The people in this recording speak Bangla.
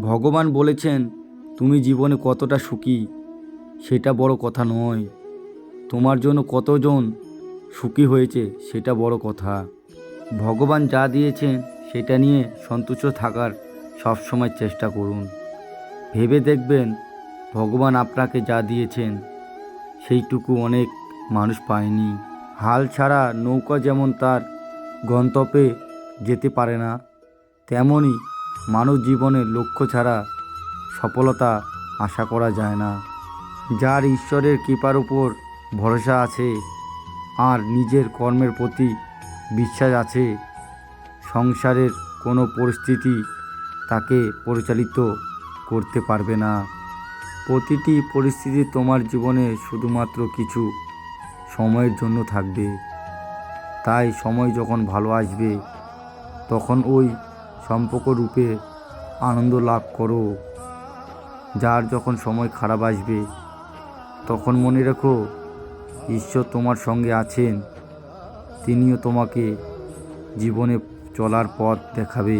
ভগবান বলেছেন তুমি জীবনে কতটা সুখী সেটা বড় কথা নয়, তোমার জন্য কতজন সুখী হয়েছে সেটা বড় কথা। ভগবান যা দিয়েছেন সেটা নিয়ে সন্তুষ্ট থাকার সবসময় চেষ্টা করুন। ভেবে দেখবেন ভগবান আপনাকে যা দিয়েছেন সেইটুকু অনেক মানুষ পায়নি। হাল ছাড়া নৌকা যেমন তার গন্তব্যে যেতে পারে না, তেমনই মানুষ জীবনের লক্ষ্য ছাড়া সফলতা আশা করা যায় না। যার ঈশ্বরের কৃপার উপর ভরসা আছে আর নিজের কর্মের প্রতি বিশ্বাস আছে, সংসারের কোনো পরিস্থিতি তাকে পরিচালিত করতে পারবে না। প্রতিটি পরিস্থিতি তোমার জীবনে শুধুমাত্র কিছু সময়ের জন্য থাকবে, তাই সময় যখন ভালো আসবে তখন ওই সম্পর্ক রূপে আনন্দ লাভ করো। যার যখন সময় খারাপ আসবে তখন মনে রেখো ঈশ্বর তোমার সঙ্গে আছেন, তিনিও তোমাকে জীবনে চলার পথ দেখাবে।